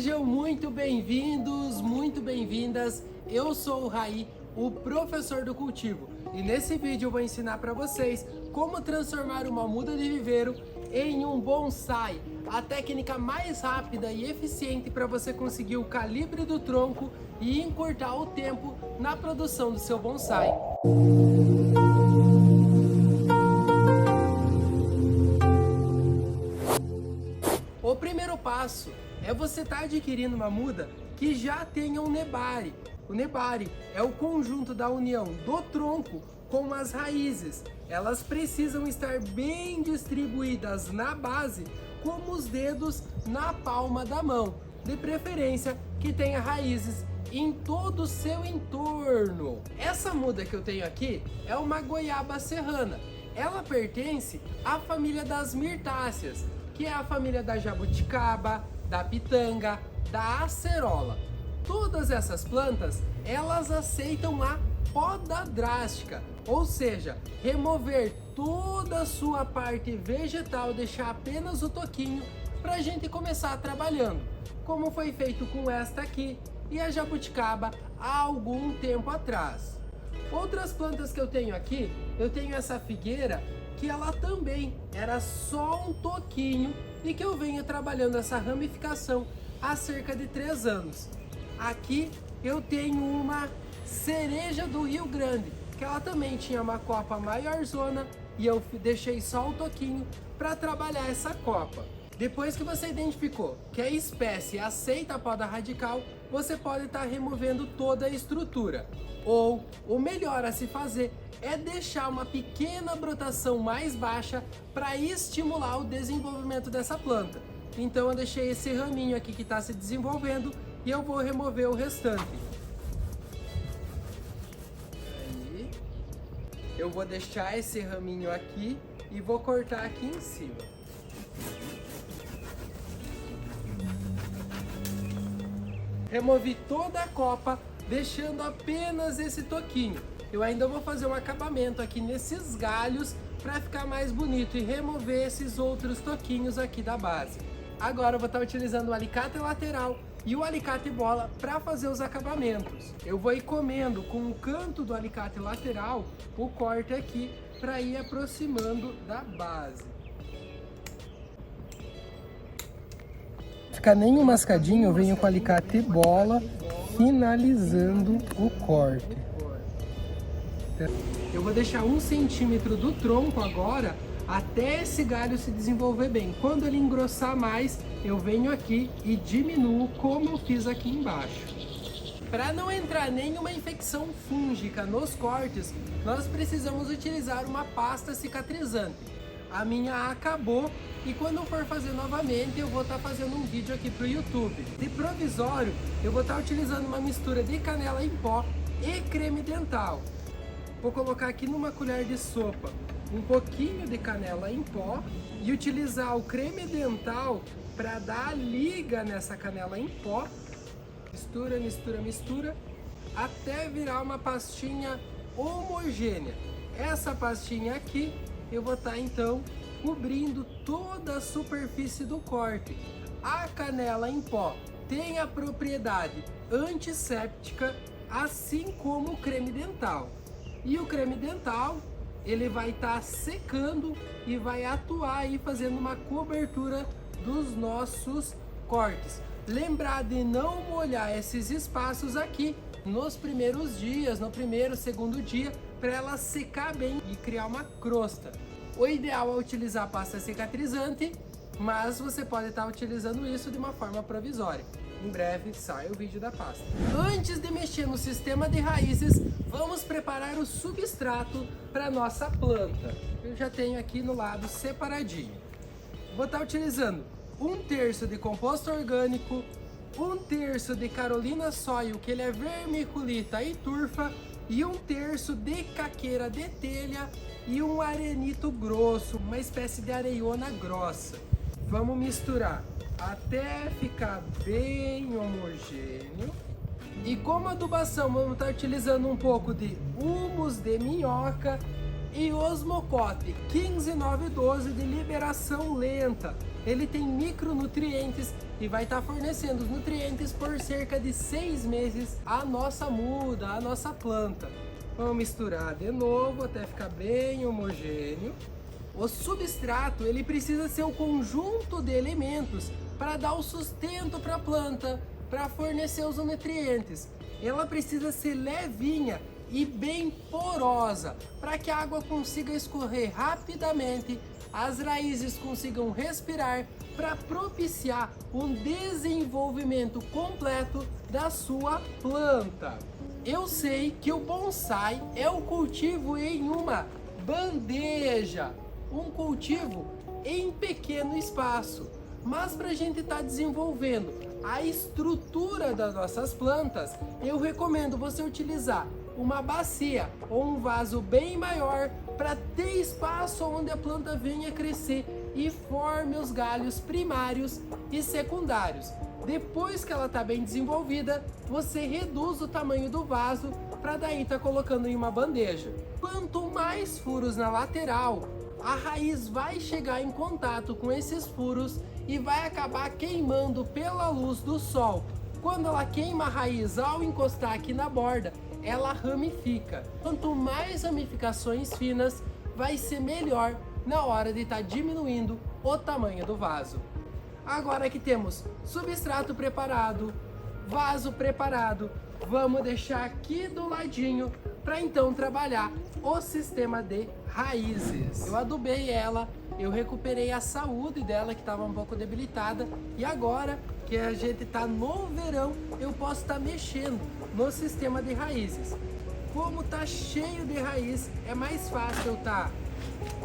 Sejam muito bem-vindos, muito bem-vindas. Eu sou o Raí, o professor do cultivo, e nesse vídeo eu vou ensinar para vocês como transformar uma muda de viveiro em um bonsai, a técnica mais rápida e eficiente para você conseguir o calibre do tronco e encurtar o tempo na produção do seu bonsai. O primeiro passo é você estar adquirindo uma muda que já tenha um nebari. O nebari é o conjunto da união do tronco com as raízes. Elas precisam estar bem distribuídas na base, como os dedos na palma da mão. De preferência que tenha raízes em todo o seu entorno. Essa muda que eu tenho aqui é uma goiaba serrana. Ela pertence à família das mirtáceas, que é a família da jabuticaba, da pitanga, da acerola. Todas essas plantas, elas aceitam a poda drástica, ou seja, remover toda a sua parte vegetal, deixar apenas o toquinho para a gente começar trabalhando, como foi feito com esta aqui e a jabuticaba há algum tempo atrás. Outras plantas que eu tenho aqui, eu tenho essa figueira, que ela também era só um toquinho e que eu venho trabalhando essa ramificação há cerca de 3 anos. Aqui eu tenho uma cereja do Rio Grande, que ela também tinha uma copa maiorzona e eu deixei só um toquinho para trabalhar essa copa. Depois que você identificou que a espécie aceita a poda radical, você pode estar removendo toda a estrutura. Ou o melhor a se fazer é deixar uma pequena brotação mais baixa para estimular o desenvolvimento dessa planta. Então eu deixei esse raminho aqui que está se desenvolvendo e eu vou remover o restante. Aí, eu vou deixar esse raminho aqui e vou cortar aqui em cima. Removi toda a copa, deixando apenas esse toquinho. Eu ainda vou fazer um acabamento aqui nesses galhos para ficar mais bonito e remover esses outros toquinhos aqui da base. Agora eu vou estar utilizando o alicate lateral e o alicate bola para fazer os acabamentos. Eu vou ir comendo com o canto do alicate lateral o corte aqui para ir aproximando da base. Ficar nem um mascadinho, eu venho com o alicate bola finalizando o corte. Eu vou deixar 1 centímetro do tronco agora até esse galho se desenvolver bem. Quando ele engrossar mais, eu venho aqui e diminuo como eu fiz aqui embaixo. Para não entrar nenhuma infecção fúngica nos cortes, nós precisamos utilizar uma pasta cicatrizante. A minha acabou e quando eu for fazer novamente eu vou estar fazendo um vídeo aqui para o YouTube. De provisório, eu vou estar utilizando uma mistura de canela em pó e creme dental. Vou colocar aqui numa colher de sopa um pouquinho de canela em pó e utilizar o creme dental para dar liga nessa canela em pó. Mistura, mistura, mistura, até virar uma pastinha homogênea. Essa pastinha aqui eu vou estar então cobrindo toda a superfície do corte. A canela em pó tem a propriedade antisséptica, assim como o creme dental. E o creme dental, ele vai estar secando e vai atuar aí fazendo uma cobertura dos nossos cortes. Lembrar de não molhar esses espaços aqui nos primeiros dias, no primeiro, segundo dia, para ela secar bem e criar uma crosta. O ideal é utilizar pasta cicatrizante, mas você pode estar utilizando isso de uma forma provisória. Em breve sai o vídeo da pasta. Antes de mexer no sistema de raízes, vamos preparar o substrato para nossa planta. Eu já tenho aqui no lado separadinho. Vou estar utilizando 1/3 de composto orgânico, 1/3 de Carolina Soil, que ele é vermiculita e turfa, e 1/3 de caqueira de telha e um arenito grosso, uma espécie de areiona grossa. Vamos misturar até ficar bem homogêneo. E como adubação, vamos estar utilizando um pouco de humus de minhoca e osmocote 15912 de liberação lenta. Ele tem micronutrientes e vai estar fornecendo os nutrientes por cerca de 6 meses à nossa muda, à nossa planta. Vamos misturar de novo até ficar bem homogêneo. O substrato, ele precisa ser o conjunto de elementos para dar o sustento para a planta, para fornecer os nutrientes. Ela precisa ser levinha e bem porosa, para que a água consiga escorrer rapidamente, as raízes consigam respirar, para propiciar um desenvolvimento completo da sua planta. Eu sei que o bonsai é o cultivo em uma bandeja, um cultivo em pequeno espaço, mas para a gente estar desenvolvendo a estrutura das nossas plantas, eu recomendo você utilizar uma bacia ou um vaso bem maior para ter espaço onde a planta venha crescer e forme os galhos primários e secundários. Depois que ela está bem desenvolvida, você reduz o tamanho do vaso para daí estar colocando em uma bandeja. Quanto mais furos na lateral, a raiz vai chegar em contato com esses furos e vai acabar queimando pela luz do sol. Quando ela queima a raiz ao encostar aqui na borda, ela ramifica. Quanto mais ramificações finas, vai ser melhor na hora de estar diminuindo o tamanho do vaso. Agora que temos substrato preparado, vaso preparado, vamos deixar aqui do ladinho para então trabalhar o sistema de raízes. Eu adubei ela, eu recuperei a saúde dela que estava um pouco debilitada e agora que a gente está no verão, eu posso estar mexendo no sistema de raízes. Como está cheio de raiz, é mais fácil eu estar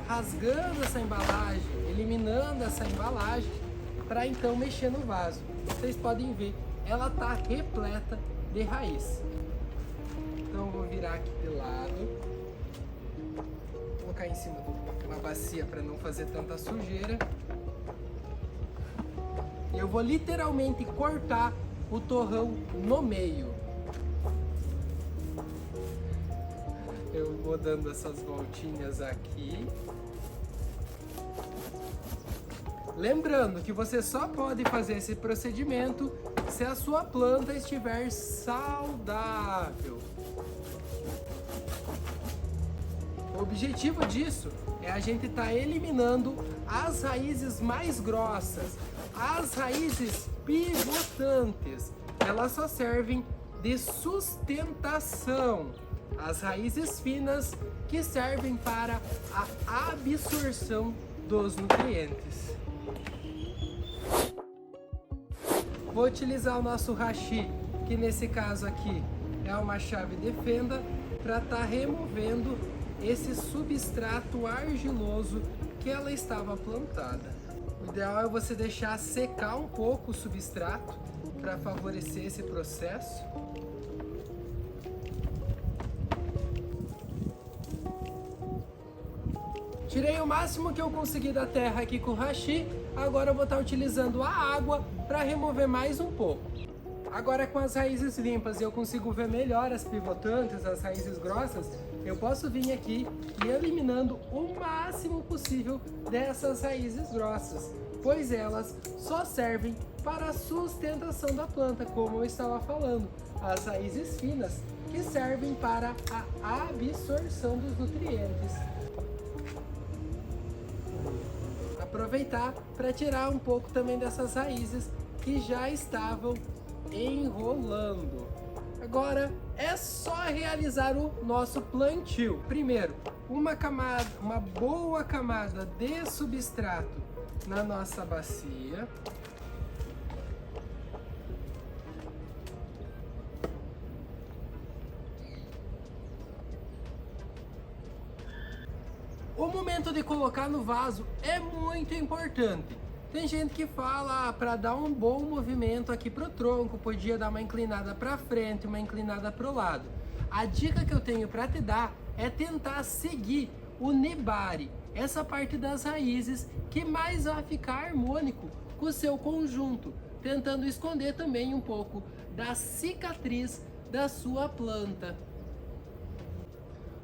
rasgando essa embalagem, eliminando essa embalagem para então mexer no vaso. Vocês podem ver, ela está repleta de raiz. Então eu vou virar aqui de lado, colocar em cima de uma bacia para não fazer tanta sujeira. Eu vou literalmente cortar o torrão no meio. Eu vou dando essas voltinhas aqui. Lembrando que você só pode fazer esse procedimento se a sua planta estiver saudável. O objetivo disso é a gente estar eliminando as raízes mais grossas, as raízes pivotantes. Elas só servem de sustentação. As raízes finas que servem para a absorção dos nutrientes. Vou utilizar o nosso hashi, que nesse caso aqui é uma chave de fenda, para estar removendo esse substrato argiloso que ela estava plantada. O ideal é você deixar secar um pouco o substrato para favorecer esse processo. Tirei o máximo que eu consegui da terra aqui com o hashi, agora eu vou estar utilizando a água para remover mais um pouco. Agora com as raízes limpas eu consigo ver melhor as pivotantes, as raízes grossas, eu posso vir aqui e eliminando o máximo possível dessas raízes grossas, pois elas só servem para a sustentação da planta, como eu estava falando. As raízes finas que servem para a absorção dos nutrientes. Aproveitar para tirar um pouco também dessas raízes que já estavam enrolando. Agora é só realizar o nosso plantio. Primeiro, uma boa camada de substrato na nossa bacia. O momento de colocar no vaso é muito importante. Tem gente que fala para dar um bom movimento aqui pro tronco, podia dar uma inclinada para frente, uma inclinada para o lado. A dica que eu tenho para te dar é tentar seguir o nebari, essa parte das raízes que mais vai ficar harmônico com o seu conjunto, tentando esconder também um pouco da cicatriz da sua planta.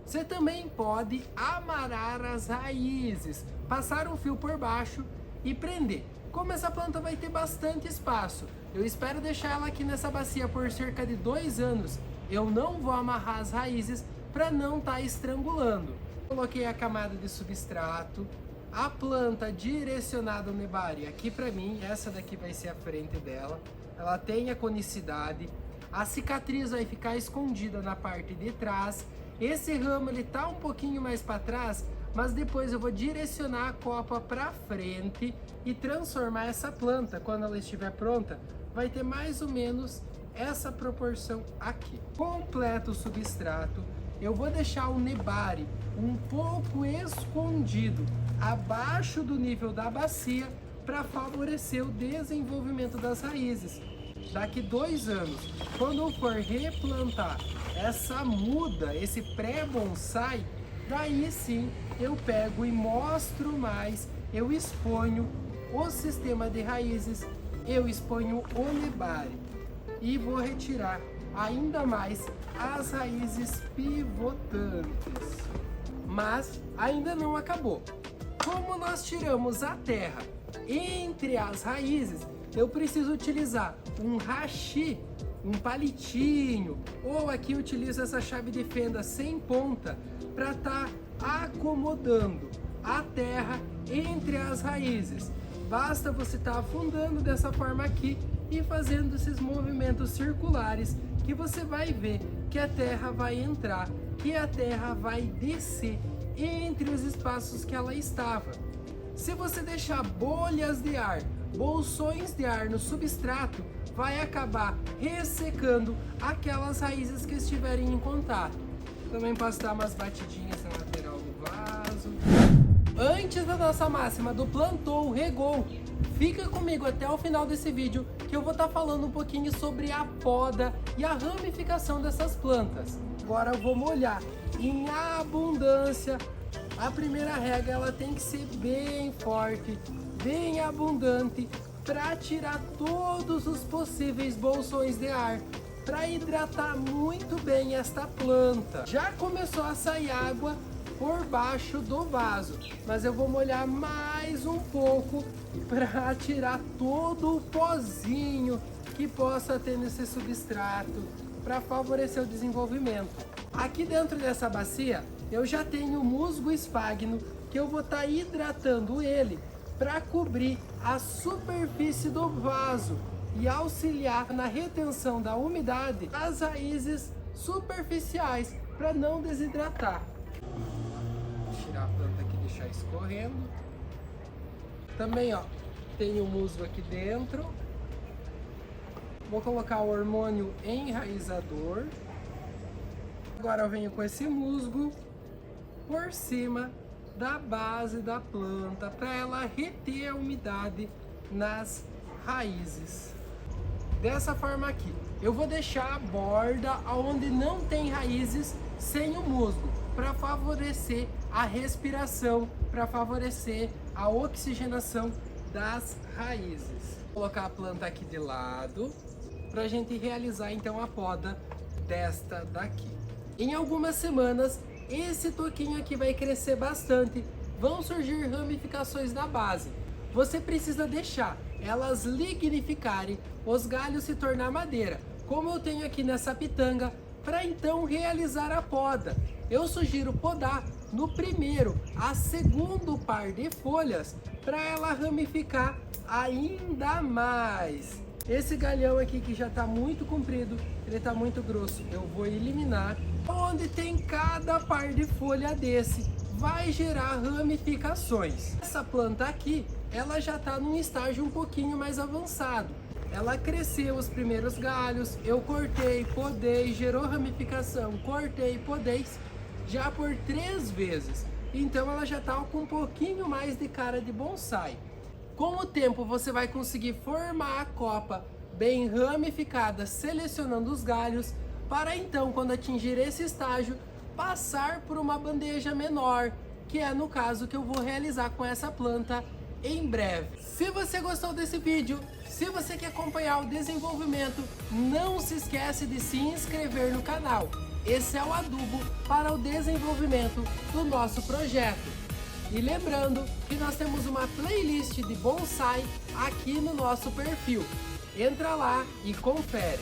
Você também pode amarrar as raízes, passar um fio por baixo e prender. Como essa planta vai ter bastante espaço, eu espero deixar ela aqui nessa bacia por cerca de 2 anos. Eu não vou amarrar as raízes para não estar estrangulando. Coloquei a camada de substrato, a planta direcionada ao nebari aqui para mim, essa daqui vai ser a frente dela. Ela tem a conicidade, a cicatriz vai ficar escondida na parte de trás. Esse ramo ele tá um pouquinho mais para trás, mas depois eu vou direcionar a copa para frente e transformar essa planta. Quando ela estiver pronta, vai ter mais ou menos essa proporção aqui. Completo o substrato, eu vou deixar o nebari um pouco escondido abaixo do nível da bacia para favorecer o desenvolvimento das raízes. Daqui 2 anos, quando eu for replantar essa muda, esse pré-bonsai, daí sim eu pego e mostro mais, eu exponho o sistema de raízes, eu exponho o nebari e vou retirar ainda mais as raízes pivotantes. Mas ainda não acabou. Como nós tiramos a terra entre as raízes, eu preciso utilizar um hashi, um palitinho, ou aqui eu utilizo essa chave de fenda sem ponta para estar acomodando a terra entre as raízes. Basta você estar afundando dessa forma aqui e fazendo esses movimentos circulares que você vai ver que a terra vai entrar, que a terra vai descer entre os espaços que ela estava. Se você deixar bolhas de ar, bolsões de ar no substrato, vai acabar ressecando aquelas raízes que estiverem em contato. Também posso dar umas batidinhas na lateral do vaso. Antes da nossa máxima do plantou, regou, fica comigo até o final desse vídeo que eu vou estar falando um pouquinho sobre a poda e a ramificação dessas plantas. Agora eu vou molhar em abundância. A primeira rega ela tem que ser bem forte, bem abundante, para tirar todos os possíveis bolsões de ar, para hidratar muito bem esta planta. Já começou a sair água por baixo do vaso, mas eu vou molhar mais um pouco para tirar todo o pozinho que possa ter nesse substrato, para favorecer o desenvolvimento. Aqui dentro dessa bacia eu já tenho musgo esfagno que eu vou estar hidratando ele para cobrir a superfície do vaso e auxiliar na retenção da umidade das raízes superficiais para não desidratar. Vou tirar a planta aqui e deixar escorrendo. Também tem o musgo aqui dentro. Vou colocar o hormônio enraizador. Agora eu venho com esse musgo por cima da base da planta para ela reter a umidade nas raízes. Dessa forma aqui, eu vou deixar a borda onde não tem raízes sem o musgo, para favorecer a respiração, para favorecer a oxigenação das raízes. Vou colocar a planta aqui de lado para a gente realizar então a poda desta daqui. Em algumas semanas esse toquinho aqui vai crescer bastante, vão surgir ramificações na base. Você precisa deixar elas lignificarem, os galhos se tornar madeira, como eu tenho aqui nessa pitanga, para então realizar a poda. Eu sugiro podar no primeiro a segundo par de folhas para ela ramificar ainda mais. Esse galhão aqui que já está muito comprido, ele está muito grosso, eu vou eliminar. Onde tem cada par de folha desse, vai gerar ramificações. Essa planta aqui, ela já está num estágio um pouquinho mais avançado. Ela cresceu os primeiros galhos, eu cortei, podei, gerou ramificação, cortei, podei, já por 3 vezes. Então ela já está com um pouquinho mais de cara de bonsai. Com o tempo você vai conseguir formar a copa bem ramificada, selecionando os galhos, para então, quando atingir esse estágio, passar por uma bandeja menor, que é no caso que eu vou realizar com essa planta em breve. Se você gostou desse vídeo, se você quer acompanhar o desenvolvimento, não se esquece de se inscrever no canal. Esse é o adubo para o desenvolvimento do nosso projeto. E lembrando que nós temos uma playlist de bonsai aqui no nosso perfil. Entra lá e confere.